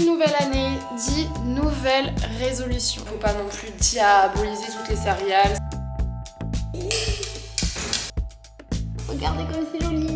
dit nouvelle année, dit nouvelle résolution. Faut pas non plus diaboliser toutes les céréales. Regardez comme c'est joli.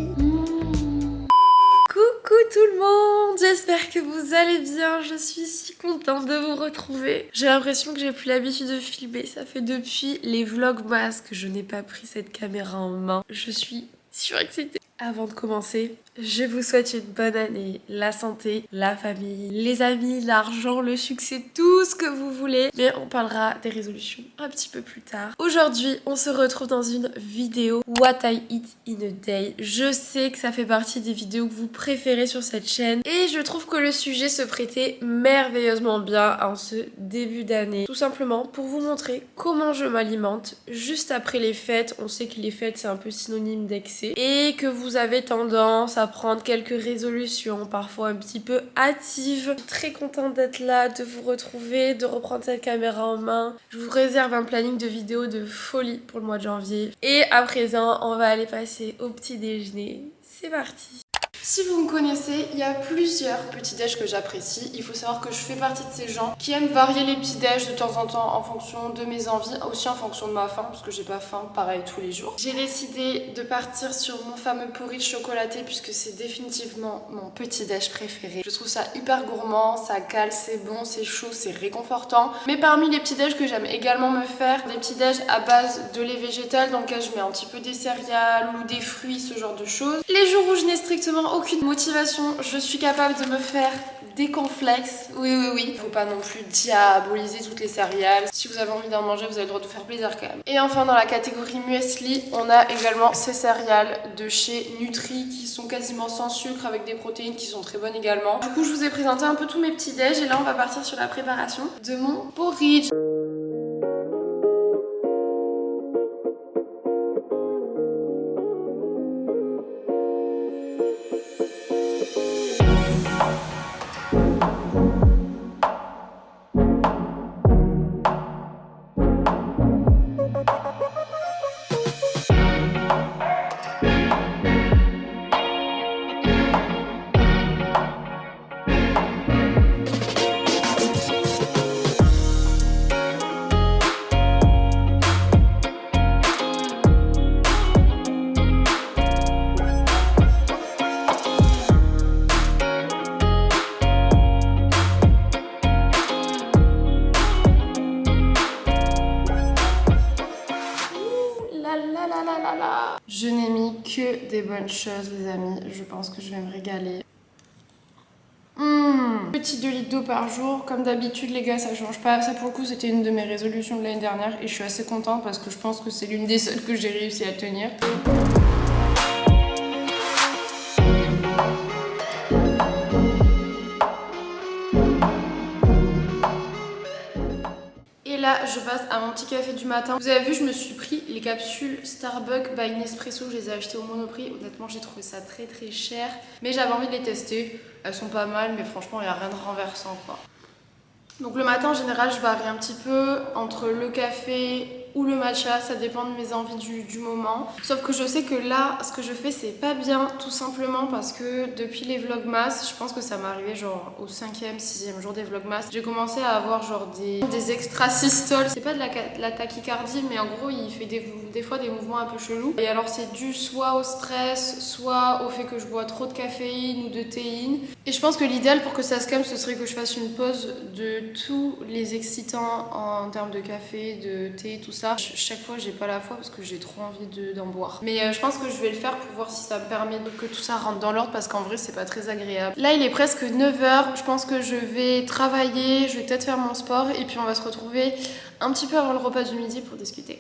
Coucou tout le monde, j'espère que vous allez bien, je suis si contente de vous retrouver. J'ai l'impression que j'ai plus l'habitude de filmer, ça fait depuis les vlogmas que je n'ai pas pris cette caméra en main. Je suis surexcitée. Avant de commencer, je vous souhaite une bonne année, la santé, la famille, les amis, l'argent, le succès, tout ce que vous voulez. Mais on parlera des résolutions un petit peu plus tard. Aujourd'hui, on se retrouve dans une vidéo What I Eat in a Day. Je sais que ça fait partie des vidéos que vous préférez sur cette chaîne et je trouve que le sujet se prêtait merveilleusement bien en ce début d'année. Tout simplement pour vous montrer comment je m'alimente juste après les fêtes. On sait que les fêtes c'est un peu synonyme d'excès et que vous avez tendance à prendre quelques résolutions, parfois un petit peu hâtives. Je suis très contente d'être là, de vous retrouver, de reprendre cette caméra en main. Je vous réserve un planning de vidéos de folie pour le mois de janvier. Et à présent, on va aller passer au petit déjeuner. C'est parti! Si vous me connaissez, il y a plusieurs petits déj que j'apprécie. Il faut savoir que je fais partie de ces gens qui aiment varier les petits déj de temps en temps en fonction de mes envies, aussi en fonction de ma faim, parce que j'ai pas faim pareil tous les jours. J'ai décidé de partir sur mon fameux porridge chocolaté puisque c'est définitivement mon petit déj préféré. Je trouve ça hyper gourmand, ça cale, c'est bon, c'est chaud, c'est réconfortant. Mais parmi les petits déj que j'aime également me faire, des petits déj à base de lait végétal dans lequel je mets un petit peu des céréales ou des fruits, ce genre de choses. Les jours où je n'ai strictement aucune motivation, je suis capable de me faire des cornflakes. Oui, faut pas non plus diaboliser toutes les céréales. Si vous avez envie d'en manger, vous avez le droit de vous faire plaisir quand même. Et enfin, dans la catégorie muesli, on a également ces céréales de chez Nutri qui sont quasiment sans sucre avec des protéines qui sont très bonnes également. Du coup, je vous ai présenté un peu tous mes petits déj et là, on va partir sur la préparation de mon porridge. Je n'ai mis que des bonnes choses les amis, je pense que je vais me régaler. Petit 2 litres d'eau par jour, comme d'habitude les gars ça change pas. Ça pour le coup c'était une de mes résolutions de l'année dernière et je suis assez contente parce que je pense que c'est l'une des seules que j'ai réussi à tenir. Et là, je passe à mon petit café du matin. Vous avez vu, je me suis pris les capsules Starbucks by Nespresso. Je les ai achetées au Monoprix. Honnêtement, j'ai trouvé ça très très cher. Mais j'avais envie de les tester. Elles sont pas mal, mais franchement, il n'y a rien de renversant quoi. Donc le matin, en général, je varie un petit peu entre le café ou le matcha, ça dépend de mes envies du moment. Sauf que je sais que là, ce que je fais, c'est pas bien, tout simplement parce que depuis les vlogmas, je pense que ça m'est arrivé genre au 5e, 6e jour des vlogmas, j'ai commencé à avoir genre des extrasystoles. C'est pas de la tachycardie, mais en gros, il fait des fois des mouvements un peu chelous. Et alors c'est dû soit au stress, soit au fait que je bois trop de caféine ou de théine. Et je pense que l'idéal pour que ça se calme, ce serait que je fasse une pause de tous les excitants en termes de café, de thé, tout ça. Chaque fois j'ai pas la foi parce que j'ai trop envie d'en boire. Mais je pense que je vais le faire pour voir si ça me permet que tout ça rentre dans l'ordre parce qu'en vrai c'est pas très agréable. Là il est presque 9h, je pense que je vais travailler, je vais peut-être faire mon sport et puis on va se retrouver un petit peu avant le repas du midi pour discuter.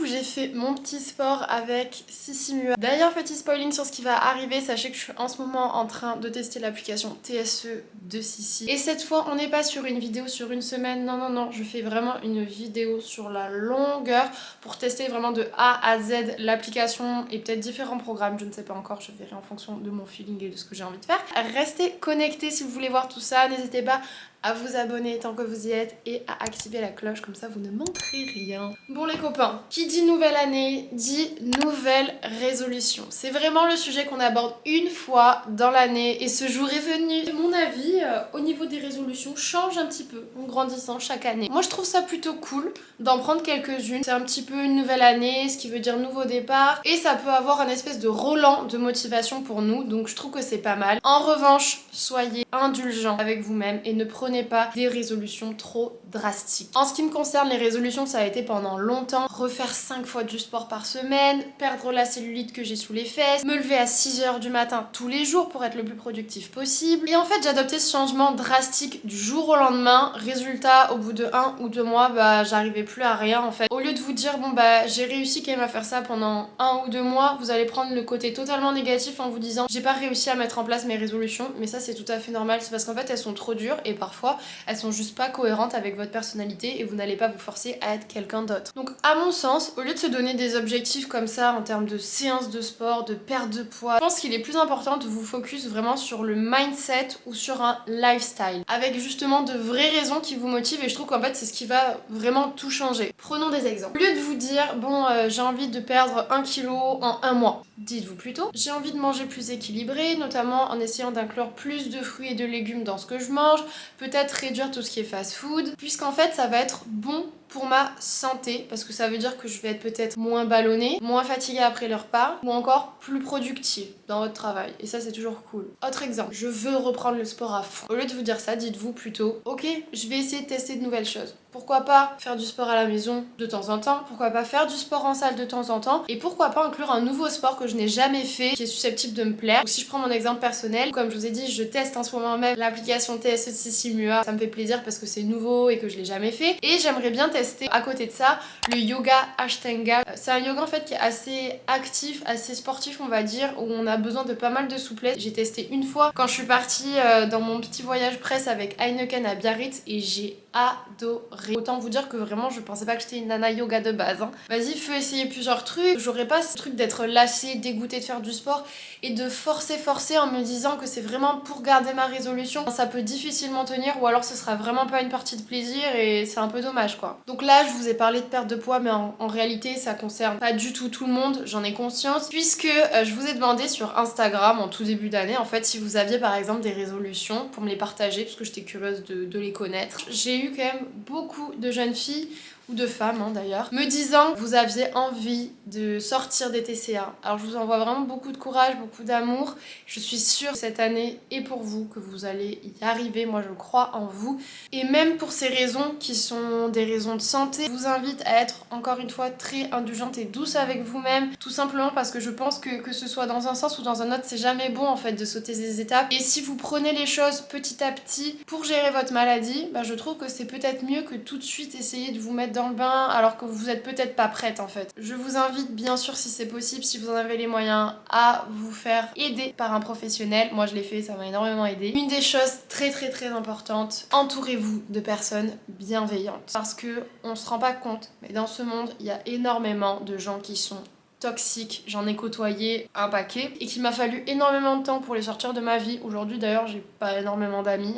J'ai fait mon petit sport avec Sissi Mua. D'ailleurs, petit spoiling sur ce qui va arriver, sachez que je suis en ce moment en train de tester l'application TSE de Sissi. Et cette fois, on n'est pas sur une vidéo sur une semaine, non, je fais vraiment une vidéo sur la longueur pour tester vraiment de A à Z l'application et peut-être différents programmes, je ne sais pas encore, je verrai en fonction de mon feeling et de ce que j'ai envie de faire. Restez connectés si vous voulez voir tout ça, n'hésitez pas à vous abonner tant que vous y êtes et à activer la cloche, comme ça vous ne manquerez rien. Bon les copains, qui dit nouvelle année dit nouvelle résolution. C'est vraiment le sujet qu'on aborde une fois dans l'année et ce jour est venu. Et mon avis au niveau des résolutions change un petit peu en grandissant chaque année. Moi je trouve ça plutôt cool d'en prendre quelques-unes. C'est un petit peu une nouvelle année, ce qui veut dire nouveau départ et ça peut avoir un espèce de relent de motivation pour nous, donc je trouve que c'est pas mal. En revanche, soyez indulgents avec vous-même et ne prenez pas des résolutions trop drastiques. En ce qui me concerne, les résolutions, ça a été pendant longtemps refaire 5 fois du sport par semaine, perdre la cellulite que j'ai sous les fesses, me lever à 6h du matin tous les jours pour être le plus productif possible. Et en fait, j'ai adopté ce changement drastique du jour au lendemain. Résultat, au bout de 1 ou 2 mois, j'arrivais plus à rien en fait. Au lieu de vous dire, bon j'ai réussi quand même à faire ça pendant 1 ou 2 mois, vous allez prendre le côté totalement négatif en vous disant, j'ai pas réussi à mettre en place mes résolutions, mais ça c'est tout à fait normal, c'est parce qu'en fait elles sont trop dures et parfois elles sont juste pas cohérentes avec votre personnalité et vous n'allez pas vous forcer à être quelqu'un d'autre. Donc à mon sens, au lieu de se donner des objectifs comme ça en termes de séances de sport, de perte de poids, je pense qu'il est plus important de vous focus vraiment sur le mindset ou sur un lifestyle avec justement de vraies raisons qui vous motivent et je trouve qu'en fait c'est ce qui va vraiment tout changer. Prenons des exemples. Au lieu de vous dire bon j'ai envie de perdre 1 kg en 1 mois, dites-vous plutôt j'ai envie de manger plus équilibré, notamment en essayant d'inclure plus de fruits et de légumes dans ce que je mange, peut-être réduire tout ce qui est fast food, puisqu'en fait ça va être bon pour ma santé, parce que ça veut dire que je vais être peut-être moins ballonnée, moins fatiguée après le repas, ou encore plus productive dans votre travail. Et ça c'est toujours cool. Autre exemple, je veux reprendre le sport à fond. Au lieu de vous dire ça, dites-vous plutôt, ok, je vais essayer de tester de nouvelles choses. Pourquoi pas faire du sport à la maison de temps en temps, pourquoi pas faire du sport en salle de temps en temps, et pourquoi pas inclure un nouveau sport que je n'ai jamais fait, qui est susceptible de me plaire. Donc, si je prends mon exemple personnel, comme je vous ai dit, je teste en ce moment même l'application TSE Simua, ça me fait plaisir parce que c'est nouveau et que je l'ai jamais fait, et j'aimerais bien tester à côté de ça le yoga Ashtanga. C'est un yoga en fait qui est assez actif, assez sportif on va dire, où on a besoin de pas mal de souplesse. J'ai testé une fois quand je suis partie dans mon petit voyage presse avec Heineken à Biarritz et j'ai adoré. Autant vous dire que vraiment je pensais pas que j'étais une nana yoga de base. Vas-y, faut essayer plusieurs trucs. J'aurais pas ce truc d'être lassée, dégoûtée de faire du sport et de forcer en me disant que c'est vraiment pour garder ma résolution. Ça peut difficilement tenir ou alors ce sera vraiment pas une partie de plaisir et c'est un peu dommage quoi. Donc là je vous ai parlé de perte de poids mais en réalité ça concerne pas du tout le monde, j'en ai conscience, puisque je vous ai demandé sur Instagram en tout début d'année en fait si vous aviez par exemple des résolutions pour me les partager parce que j'étais curieuse de les connaître. J'ai eu quand même beaucoup de jeunes filles ou de femmes d'ailleurs, me disant que vous aviez envie de sortir des TCA. Alors je vous envoie vraiment beaucoup de courage, beaucoup d'amour. Je suis sûre que cette année est pour vous, que vous allez y arriver. Moi je crois en vous. Et même pour ces raisons qui sont des raisons de santé, je vous invite à être encore une fois très indulgente et douce avec vous-même. Tout simplement parce que je pense que ce soit dans un sens ou dans un autre, c'est jamais bon en fait de sauter des étapes. Et si vous prenez les choses petit à petit pour gérer votre maladie, je trouve que c'est peut-être mieux que tout de suite essayer de vous mettre dans le bain alors que vous êtes peut-être pas prête en fait. Je vous invite bien sûr si c'est possible, si vous en avez les moyens, à vous faire aider par un professionnel. Moi je l'ai fait, ça m'a énormément aidé. Une des choses très importantes, entourez-vous de personnes bienveillantes parce que on se rend pas compte, mais dans ce monde il y a énormément de gens qui sont toxiques, j'en ai côtoyé un paquet et qu'il m'a fallu énormément de temps pour les sortir de ma vie. Aujourd'hui d'ailleurs j'ai pas énormément d'amis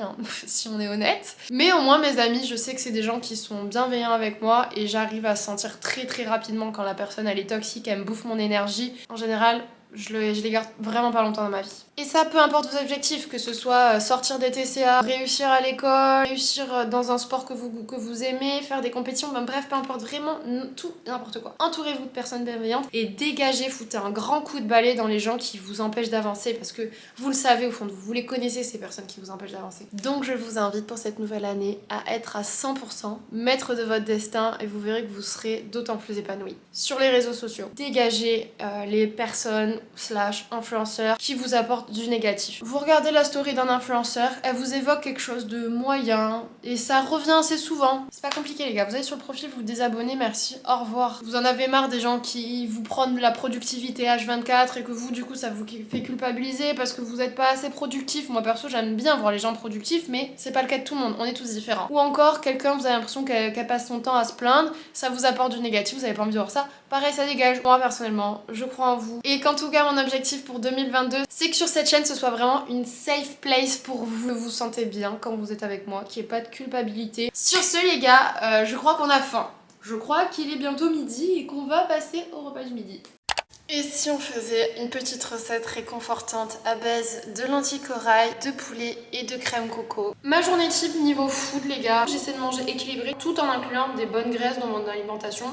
si on est honnête, mais au moins mes amis je sais que c'est des gens qui sont bienveillants avec moi et j'arrive à sentir très rapidement quand la personne elle est toxique, elle me bouffe mon énergie. En général je les garde vraiment pas longtemps dans ma vie. Et ça, peu importe vos objectifs, que ce soit sortir des TCA, réussir à l'école, réussir dans un sport que vous aimez, faire des compétitions, bref, peu importe, vraiment tout, n'importe quoi. Entourez-vous de personnes bienveillantes et dégagez, foutez un grand coup de balai dans les gens qui vous empêchent d'avancer parce que vous le savez au fond de vous, vous les connaissez ces personnes qui vous empêchent d'avancer. Donc je vous invite pour cette nouvelle année à être à 100% maître de votre destin et vous verrez que vous serez d'autant plus épanoui. Sur les réseaux sociaux, dégagez les personnes / influenceurs qui vous apportent du négatif. Vous regardez la story d'un influenceur, elle vous évoque quelque chose de moyen et ça revient assez souvent. C'est pas compliqué les gars, vous allez sur le profil, vous désabonnez, merci, au revoir. Vous en avez marre des gens qui vous prennent la productivité H24 et que vous du coup ça vous fait culpabiliser parce que vous êtes pas assez productif. Moi perso j'aime bien voir les gens productifs mais c'est pas le cas de tout le monde, on est tous différents. Ou encore quelqu'un, vous avez l'impression qu'elle passe son temps à se plaindre, ça vous apporte du négatif, vous avez pas envie de voir ça, pareil ça dégage. Moi personnellement, je crois en vous et qu'en tout cas, mon objectif pour 2022, c'est que sur cette chaîne, ce soit vraiment une safe place pour vous. Vous vous sentez bien quand vous êtes avec moi, qu'il n'y ait pas de culpabilité. Sur ce, les gars, je crois qu'on a faim. Je crois qu'il est bientôt midi et qu'on va passer au repas du midi. Et si on faisait une petite recette réconfortante à base de lentilles corail, de poulet et de crème coco? Ma journée type niveau food, les gars, j'essaie de manger équilibré tout en incluant des bonnes graisses dans mon alimentation.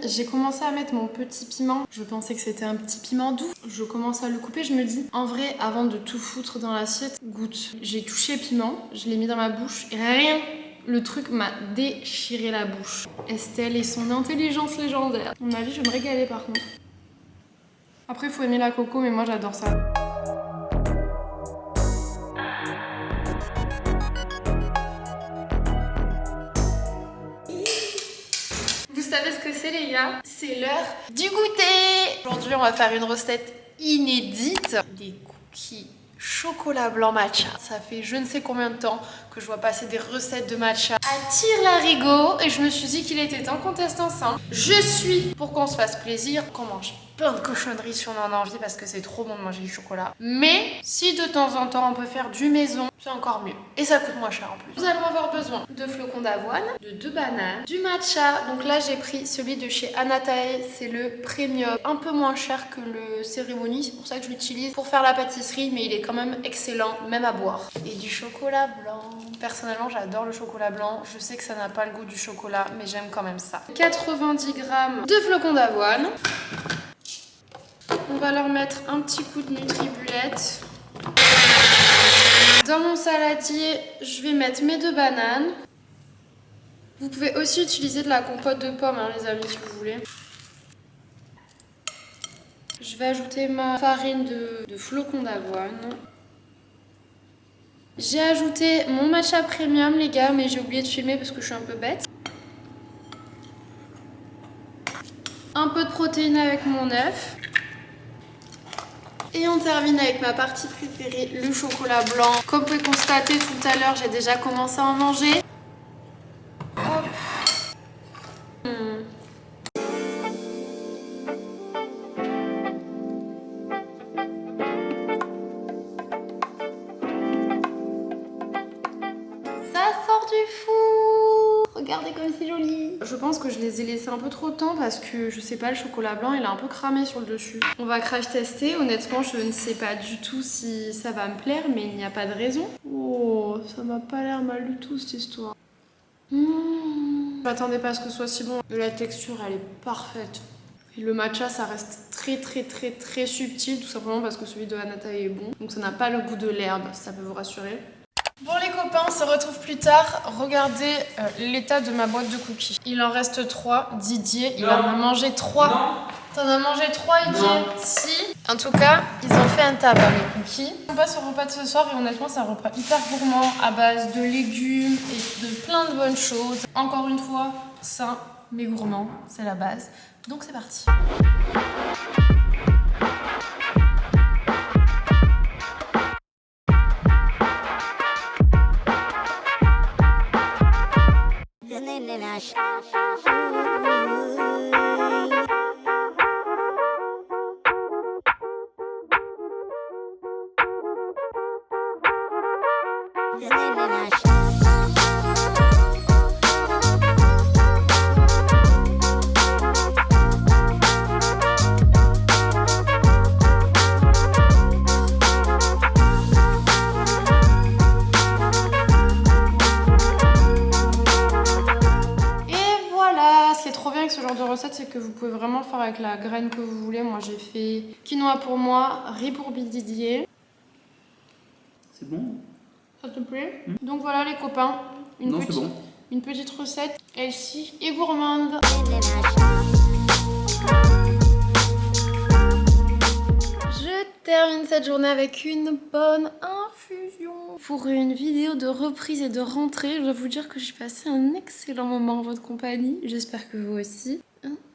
J'ai commencé à mettre mon petit piment. Je pensais que c'était un petit piment doux. Je commence à le couper. Je me dis, en vrai, avant de tout foutre dans l'assiette, goûte. J'ai touché le piment, je l'ai mis dans ma bouche et rien. Le truc m'a déchiré la bouche. Estelle et son intelligence légendaire. À mon avis, je vais me régaler par contre. Après, il faut aimer la coco, mais moi j'adore ça. Vous savez ce que c'est, les gars? C'est l'heure du goûter. Aujourd'hui, on va faire une recette inédite. Des cookies chocolat blanc matcha. Ça fait je ne sais combien de temps que je vois passer des recettes de matcha à tire-larigot et je me suis dit qu'il était temps qu'on teste ensemble. Je suis pour qu'on se fasse plaisir, qu'on mange plein de cochonneries si on en a envie parce que c'est trop bon de manger du chocolat. Mais si de temps en temps on peut faire du maison, c'est encore mieux. Et ça coûte moins cher en plus. Nous allons avoir besoin de flocons d'avoine, de 2 bananes, du matcha. Donc là j'ai pris celui de chez Anatae, c'est le premium, un peu moins cher que le cérémonie. C'est pour ça que je l'utilise pour faire la pâtisserie, mais il est quand même excellent, même à boire. Et du chocolat blanc. Personnellement j'adore le chocolat blanc. Je sais que ça n'a pas le goût du chocolat, mais j'aime quand même ça. 90 g de flocons d'avoine. On va leur mettre un petit coup de Nutribullet. Dans mon saladier, je vais mettre mes 2 bananes. Vous pouvez aussi utiliser de la compote de pommes, hein, les amis, si vous voulez. Je vais ajouter ma farine de flocons d'avoine. J'ai ajouté mon matcha premium, les gars, mais j'ai oublié de filmer parce que je suis un peu bête. Un peu de protéines avec mon œuf. Et on termine avec ma partie préférée, le chocolat blanc. Comme vous pouvez constater tout à l'heure, j'ai déjà commencé à en manger. Hop. Ça sort du four. Regardez comme c'est joli. Je pense que je les ai laissés un peu trop de temps parce que je sais pas, le chocolat blanc il est un peu cramé sur le dessus. On va crash tester. Honnêtement, je ne sais pas du tout si ça va me plaire, mais il n'y a pas de raison. Oh, ça m'a pas l'air mal du tout cette histoire. Je m'attendais pas à ce que ce soit si bon. La texture elle est parfaite. Et le matcha ça reste très subtil, tout simplement parce que celui de Anatae est bon. Donc ça n'a pas le goût de l'herbe, ça peut vous rassurer. Bon les copains, on se retrouve plus tard. Regardez l'état de ma boîte de cookies. Il en reste 3. Didier, il en a mangé 3. T'en as mangé 3, Didier? Si. En tout cas, ils ont fait un tabac, les cookies. On passe au repas de ce soir et honnêtement, c'est un repas hyper gourmand à base de légumes et de plein de bonnes choses. Encore une fois, sain mais gourmand, c'est la base. Donc c'est parti. Ce genre de recette, c'est que vous pouvez vraiment le faire avec la graine que vous voulez. Moi j'ai fait quinoa pour moi, riz pour Didier. C'est bon? Ça te plaît? Donc voilà les copains, une petite recette healthy et gourmande. Je termine cette journée avec une bonne infusion. Pour une vidéo de reprise et de rentrée, je dois vous dire que j'ai passé un excellent moment en votre compagnie. J'espère que vous aussi.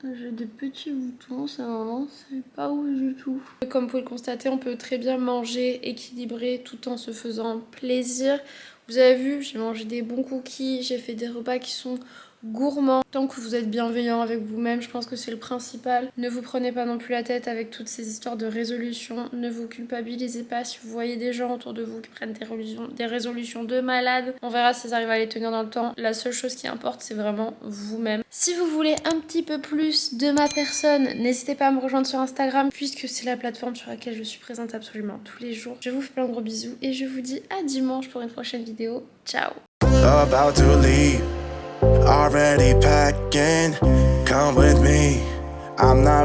J'ai des petits boutons, ça vraiment, c'est pas ouf du tout. Comme vous pouvez le constater, on peut très bien manger équilibré tout en se faisant plaisir. Vous avez vu, j'ai mangé des bons cookies, j'ai fait des repas qui sont gourmands. Tant que vous êtes bienveillant avec vous-même, je pense que c'est le principal. Ne vous prenez pas non plus la tête avec toutes ces histoires de résolution. Ne vous culpabilisez pas si vous voyez des gens autour de vous qui prennent des résolutions de malades. On verra s'ils arrivent à les tenir dans le temps. La seule chose qui importe, c'est vraiment vous-même. Si vous voulez un petit peu plus de ma personne, n'hésitez pas à me rejoindre sur Instagram puisque c'est la plateforme sur laquelle je suis présente absolument tous les jours. Je vous fais plein de gros bisous et je vous dis à dimanche pour une prochaine vidéo. Ciao! About to leave, already packing. Come with me, I'm not